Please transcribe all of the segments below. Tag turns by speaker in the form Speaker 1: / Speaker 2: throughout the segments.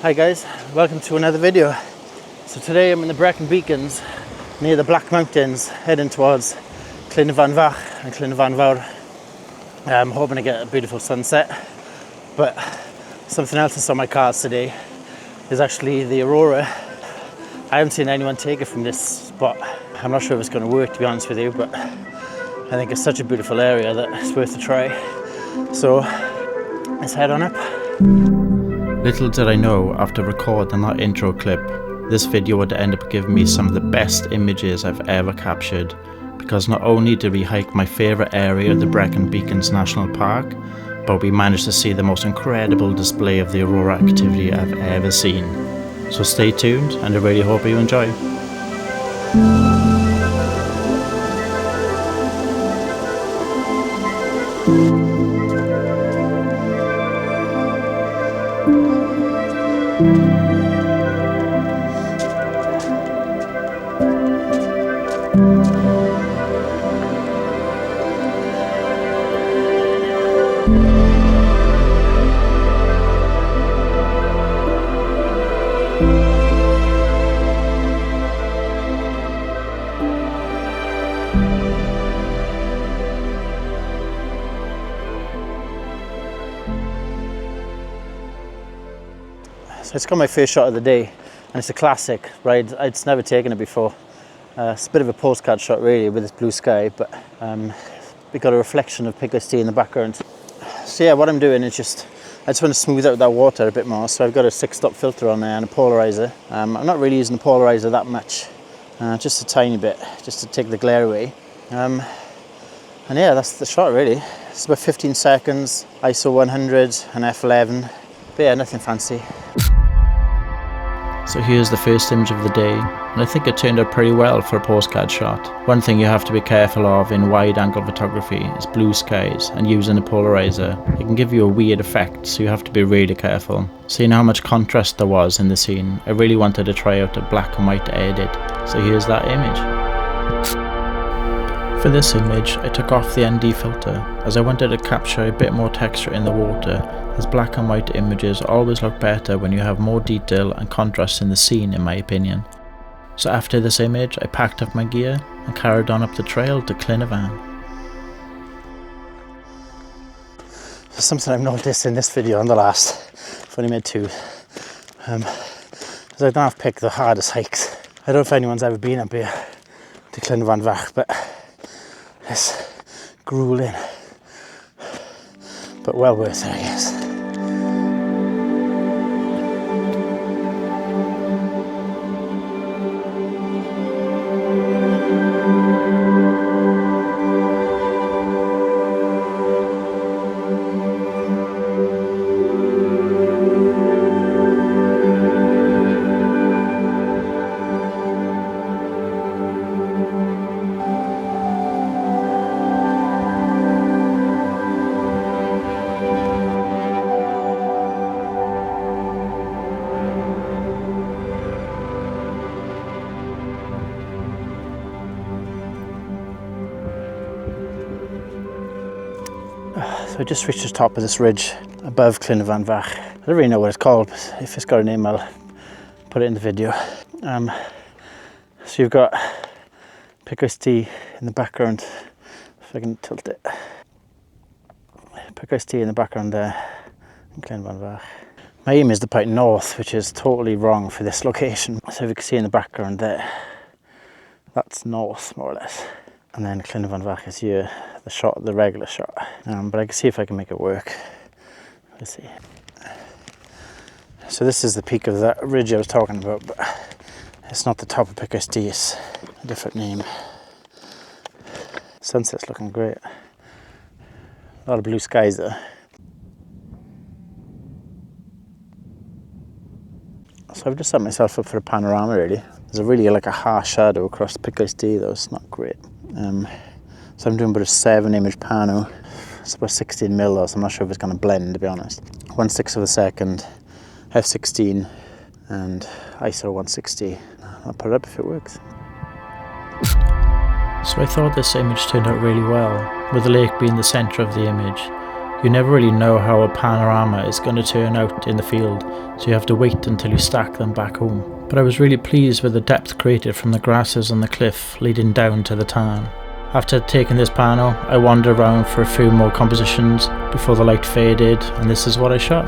Speaker 1: Hi guys, welcome to another video. So today I'm in the Brecon Beacons near the Black Mountains, heading towards Clynvanvach and Clynvanvawr. I'm hoping to get a beautiful sunset, but something else I saw on my cards today is actually the Aurora. I haven't seen anyone take it from this spot. I'm not sure if it's going to work, to be honest with you, but I think it's such a beautiful area that it's worth a try. So let's head on up.
Speaker 2: Little did I know, after recording that intro clip, this video would end up giving me some of the best images I've ever captured, because not only did we hike my favourite area, the Brecon Beacons National Park, but we managed to see the most incredible display of the Aurora activity I've ever seen. So stay tuned, and I really hope you enjoy.
Speaker 1: So it's got my first shot of the day, and it's a classic, right? I'd never taken it before. It's a bit of a postcard shot really with this blue sky, but we got a reflection of Kase in the background. So yeah, what I'm doing is I just want to smooth out that water a bit more, so I've got a 6-stop filter on there and a polarizer. I'm not really using the polarizer that much, just a tiny bit, just to take the glare away. And yeah, that's the shot really. It's about 15 seconds, ISO 100 and f11, but yeah, nothing fancy.
Speaker 2: So here's the first image of the day, and I think it turned out pretty well for a postcard shot. One thing you have to be careful of in wide angle photography is blue skies, and using a polarizer, it can give you a weird effect, so you have to be really careful. Seeing how much contrast there was in the scene, I really wanted to try out a black and white edit, so here's that image. For this image, I took off the ND filter, as I wanted to capture a bit more texture in the water, as black and white images always look better when you have more detail and contrast in the scene, in my opinion. So after this image, I packed up my gear and carried on up the trail to Clynvanvach.
Speaker 1: Something I've noticed in this video and the last, I've only made 2, is I don't have to pick the hardest hikes. I don't know if anyone's ever been up here to Clynvanvach, but it's grueling, but well worth it, I guess. So I just reached the top of this ridge above Clynvanvach. I don't really know what it's called, but if it's got a name I'll put it in the video. So you've got Kase in the background, if I can tilt it. Kase in the background there, in Clynvanvach. My aim is to point north, which is totally wrong for this location. So if you can see in the background there, that's north more or less. And then Clynvanvach is here, the regular shot. But I can see if I can make it work. Let's see. So this is the peak of that ridge I was talking about, but it's not the top of Kase, it's a different name. Sunset's looking great. A lot of blue skies there. So I've just set myself up for a panorama really. There's a really like a harsh shadow across Kase though, it's not great. So I'm doing about a 7-image pano. It's about 16 mil though, so I'm not sure if it's going to blend, to be honest. 1/6 of a second, f16, and ISO 160. I'll put it up if it works.
Speaker 2: So I thought this image turned out really well, with the lake being the centre of the image. You never really know how a panorama is going to turn out in the field, so you have to wait until you stack them back home. But I was really pleased with the depth created from the grasses on the cliff leading down to the tarn. After taking this pano, I wandered around for a few more compositions before the light faded, and this is what I shot.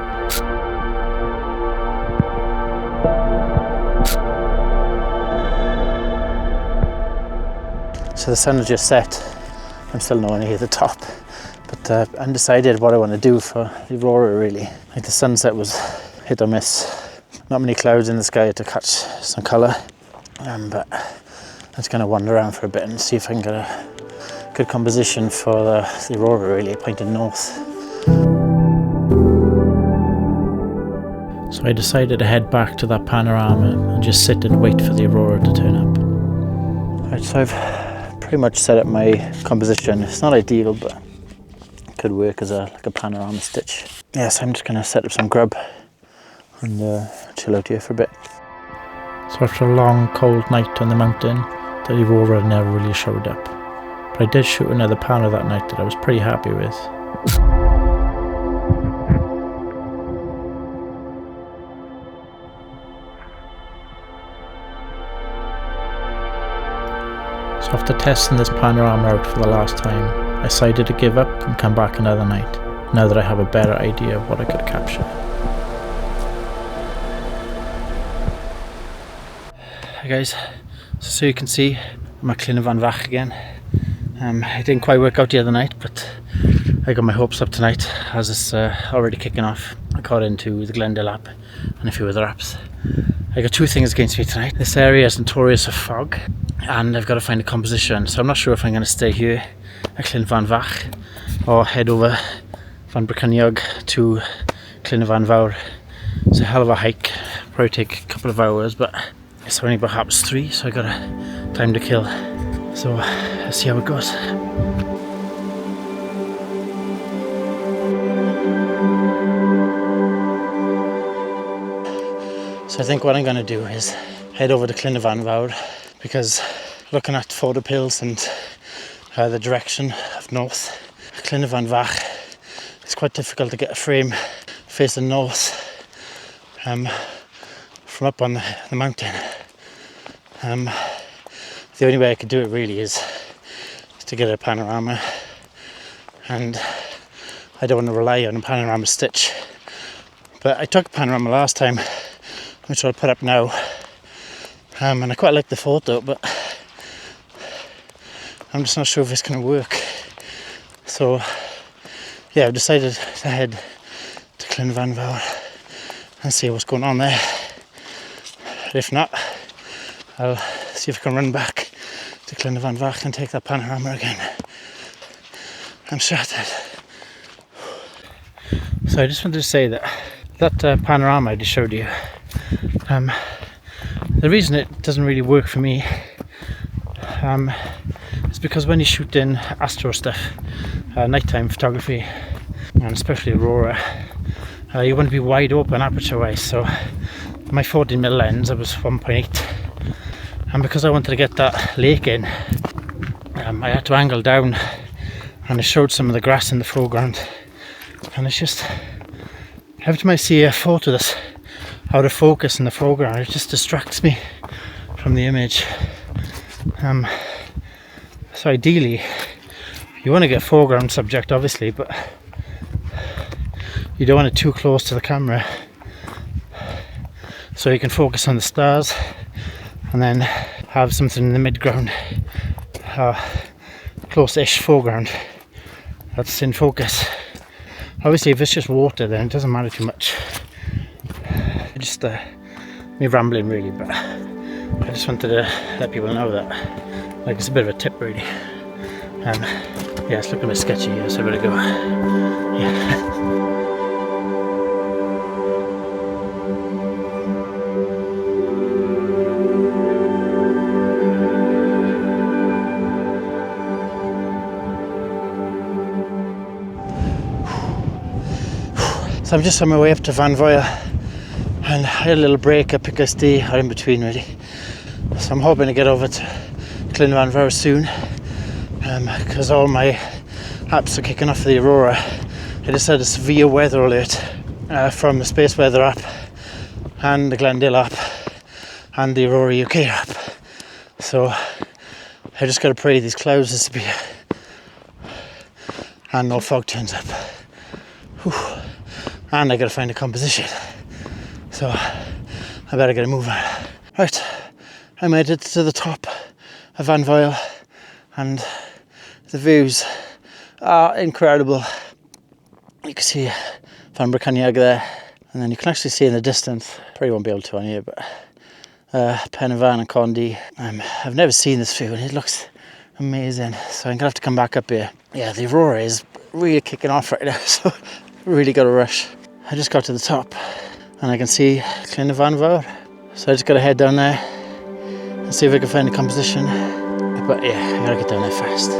Speaker 1: So the sun has just set. I'm still nowhere near the top, but I'm undecided what I want to do for the aurora really. Like the sunset was hit or miss. Not many clouds in the sky to catch some colour, but I'm just going to wander around for a bit and see if I can get a good composition for the aurora really, pointing north.
Speaker 2: So I decided to head back to that panorama and just sit and wait for the aurora to turn up.
Speaker 1: Right, so I've pretty much set up my composition. It's not ideal, but it could work as like a panorama stitch. Yeah, so I'm just going to set up some grub and chill out here for a bit.
Speaker 2: So after a long cold night on the mountain, the aurora never really showed up. But I did shoot another pano that night that I was pretty happy with. So after testing this panorama out for the last time, I decided to give up and come back another night, now that I have a better idea of what I could capture.
Speaker 1: Hi guys, so you can see I'm at Llyn Van Fach again. It didn't quite work out the other night, but I got my hopes up tonight as it's already kicking off. I got into the Glendale app and a few other apps. I got two things against me tonight. This area is notorious for fog and I've got to find a composition, so I'm not sure if I'm going to stay here at Llyn Van Fach or head over Van Brecon to Llyn Van Fawr. It's a hell of a hike, probably take a couple of hours, but it's only perhaps 3, so I got time to kill. So let's see how it goes. So I think what I'm going to do is head over to Llyn Van Fawr, because looking at photo pills and the direction of north, Llyn Van Fach, it's quite difficult to get a frame facing north from up on the mountain. The only way I could do it really is to get a panorama, and I don't want to rely on a panorama stitch. But I took a panorama last time, which I'll put up now, and I quite like the photo, but I'm just not sure if it's going to work. So yeah, I've decided to head to Llyn Van Fawr and see what's going on there. If not, I'll see if I can run back to Llyn Van Fach and take that panorama again. I'm shattered. So I just wanted to say that panorama I just showed you, the reason it doesn't really work for me is because when you shoot in astro stuff, nighttime photography, and especially aurora, you want to be wide open aperture wise. So my 14mm lens, I was 1.8, and because I wanted to get that lake in, I had to angle down, and I showed some of the grass in the foreground, and it's just, every time I see a photo that's out of focus in the foreground, it just distracts me from the image. So ideally you want to get foreground subject obviously, but you don't want it too close to the camera, so you can focus on the stars and then have something in the midground, close-ish foreground that's in focus. Obviously if it's just water then it doesn't matter too much. Just me rambling really, but I just wanted to let people know that, like, it's a bit of a tip really. Yeah, it's looking a bit sketchy here, so I better go. Yeah. So I'm just on my way up to Van Fawr, and I had a little break up at Kase, or in between really. So I'm hoping to get over to Llyn Van Fawr soon, because all my apps are kicking off for the aurora. I just had a severe weather alert from the Space Weather app and the Glendale app and the Aurora UK app. So I just got to pray these clouds disappear and no fog turns up. Whew. And I got to find a composition. So I better get a move on. Right, I made it to the top of Van Vile and the views are incredible. You can see Van Brecon there, and then you can actually see in the distance, probably won't be able to on here, but Penvan and Condé. I've never seen this view and it looks amazing, so I'm gonna have to come back up here. Yeah, the Aurora is really kicking off right now, so really got to rush. I just got to the top and I can see Clyn Van Vile, so I just gotta head down there and see if I can find a composition. But yeah, I gotta get down there fast.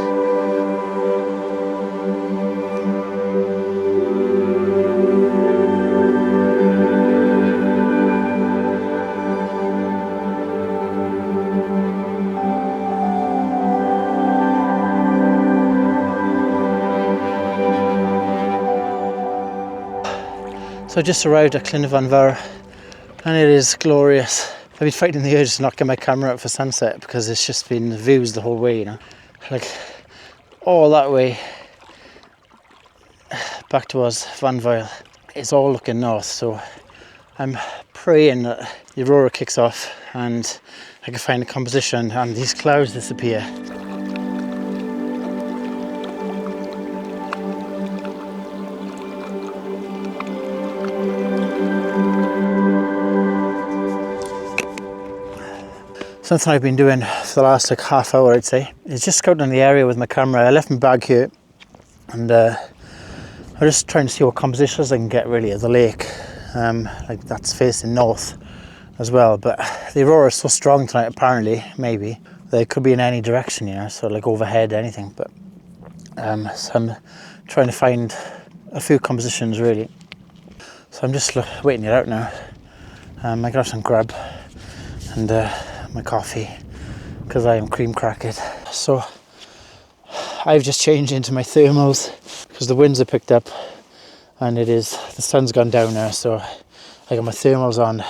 Speaker 1: So I just arrived at Clyn Van Vile and it is glorious. I've been fighting the urge to not get my camera out for sunset because it's just been the views the whole way, you know. Like all that way back towards Van Vile, it's all looking north, so I'm praying that the Aurora kicks off and I can find a composition and these clouds disappear. Something I've been doing for the last like half hour, I'd say, is just scouting the area with my camera. I left my bag here and I'm just trying to see what compositions I can get really at the lake. Like that's facing north as well, but the Aurora is so strong tonight apparently, maybe. They could be in any direction, you know, so like overhead, anything, but so I'm trying to find a few compositions really. So I'm just waiting it out now. I got some grub and my coffee because I am cream cracked. So I've just changed into my thermals because the winds are picked up and the sun's gone down now, so I got my thermals on,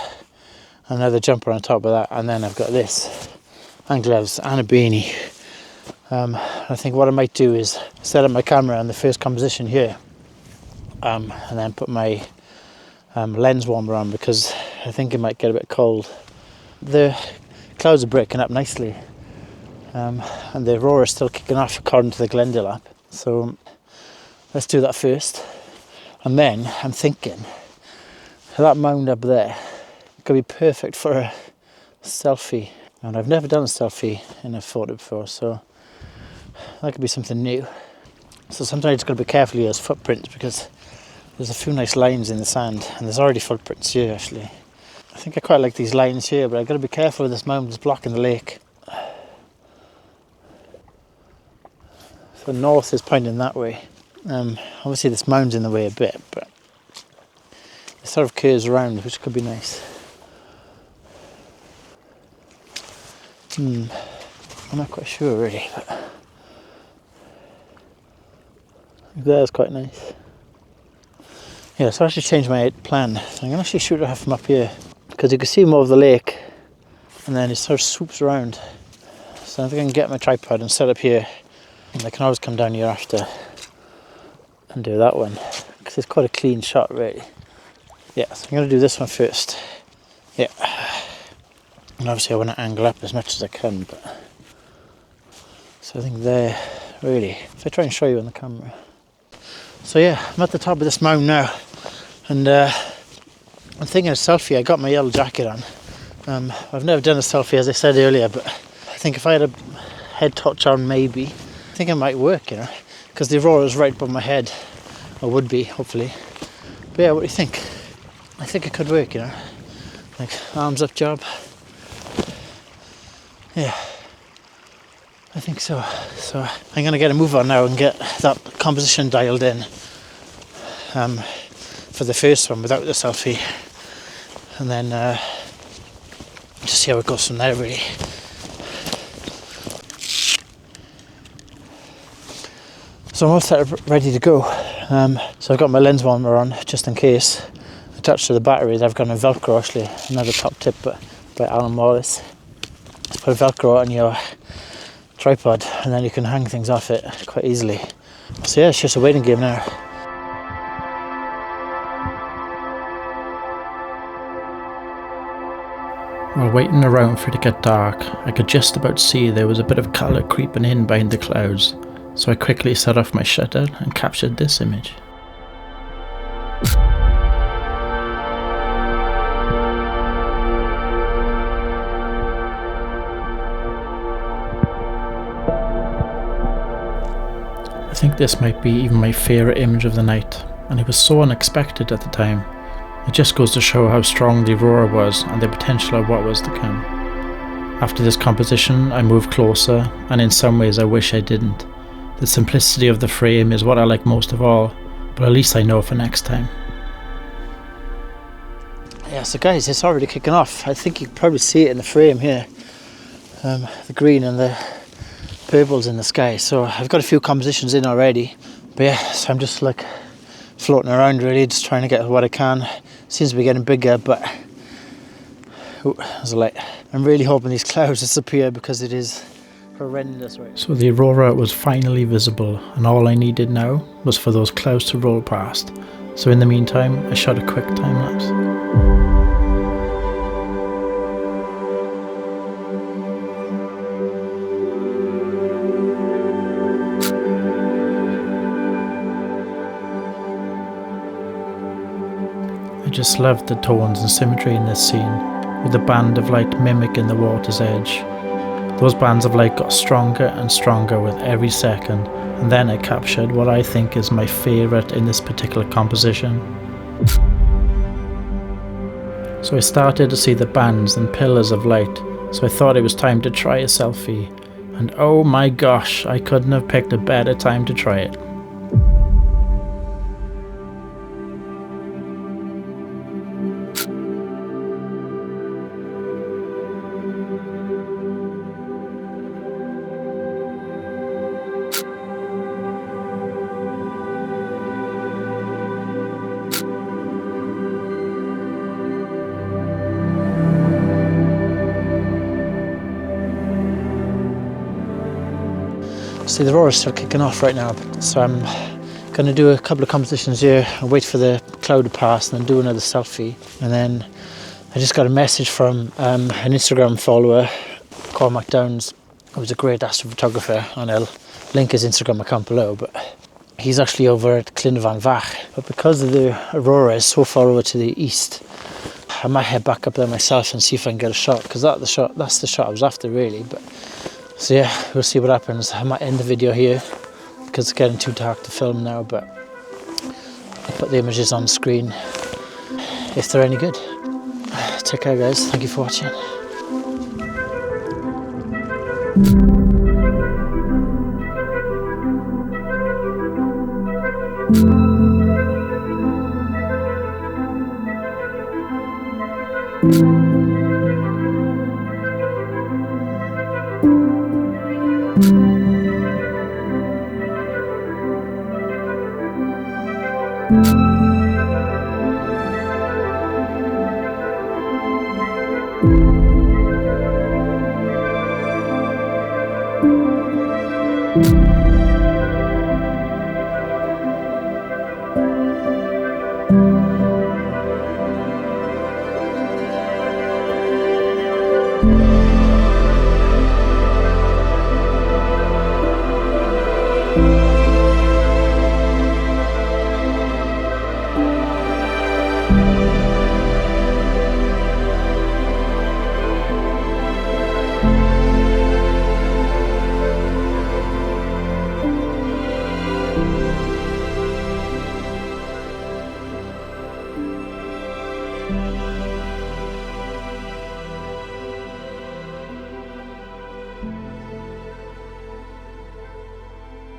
Speaker 1: another jumper on top of that, and then I've got this and gloves and a beanie. I think what I might do is set up my camera on the first composition here and then put my lens warmer on because I think it might get a bit cold. The clouds are breaking up nicely and the Aurora is still kicking off according to the Glendale app, so let's do that first. And then I'm thinking that mound up there could be perfect for a selfie, and I've never done a selfie in a photo before, so that could be something new. So something I just got to be careful here is footprints, because there's a few nice lines in the sand and there's already footprints here actually. I think I quite like these lines here, but I've got to be careful with this mound, it's blocking the lake. So north is pointing that way. Obviously this mound's in the way a bit, but it sort of curves around, which could be nice. I'm not quite sure really, but that's quite nice. Yeah, so I should change my plan. So I'm going to actually shoot it from up here, because you can see more of the lake and then it sort of swoops around. So I think I can get my tripod and set up here, and I can always come down here after and do that one, because it's quite a clean shot really. Yeah, so I'm going to do this one first. Yeah, and obviously I want to angle up as much as I can, but so I think there really, if I try and show you on the camera. So yeah, I'm at the top of this mountain now, and I'm thinking of selfie. I got my yellow jacket on. I've never done a selfie, as I said earlier, but I think if I had a head touch on, maybe, I think it might work, you know, because the Aurora is right above my head, or would be, hopefully. But yeah, what do you think? I think it could work, you know, like arms up job. Yeah, I think so. So I'm going to get a move on now and get that composition dialed in for the first one without the selfie, and then just see how it goes from there really. So I'm all set up, ready to go. So So I've got my lens warmer on just in case. Attached to the batteries I've got a Velcro, actually, another top tip by Alan Wallace. Just put a Velcro on your tripod and then you can hang things off it quite easily. So yeah, it's just a waiting game now.
Speaker 2: While waiting around for it to get dark, I could just about see there was a bit of colour creeping in behind the clouds, so I quickly set off my shutter and captured this image. I think this might be even my favourite image of the night, and it was so unexpected at the time. It just goes to show how strong the Aurora was and the potential of what was to come. After this composition I moved closer, and in some ways I wish I didn't. The simplicity of the frame is what I like most of all, but at least I know for next time.
Speaker 1: Yeah, so guys, it's already kicking off. I think you can probably see it in the frame here. The green and the purples in the sky. So I've got a few compositions in already. But yeah, so I'm just like floating around really, just trying to get what I can. Seems to be getting bigger, but there's a light. I'm really hoping these clouds disappear because it is horrendous right now.
Speaker 2: So the Aurora was finally visible, and all I needed now was for those clouds to roll past. So in the meantime, I shot a quick time lapse. I just loved the tones and symmetry in this scene, with the band of light mimicking the water's edge. Those bands of light got stronger and stronger with every second, and then I captured what I think is my favourite in this particular composition. So I started to see the bands and pillars of light, so I thought it was time to try a selfie, and oh my gosh, I couldn't have picked a better time to try it.
Speaker 1: See, the Aurora's still kicking off right now, so I'm going to do a couple of compositions here and wait for the cloud to pass and then do another selfie. And then I just got a message from an Instagram follower, Cormac Downes, who's a great astrophotographer, and I'll link his Instagram account below, but he's actually over at Clin van Vach. But because of the Aurora is so far over to the east, I might head back up there myself and see if I can get a shot, because that's the shot I was after really. But so yeah, we'll see what happens. I might end the video here because it's getting too dark to film now, but I'll put the images on screen if they're any good. Take care guys, thank you for watching.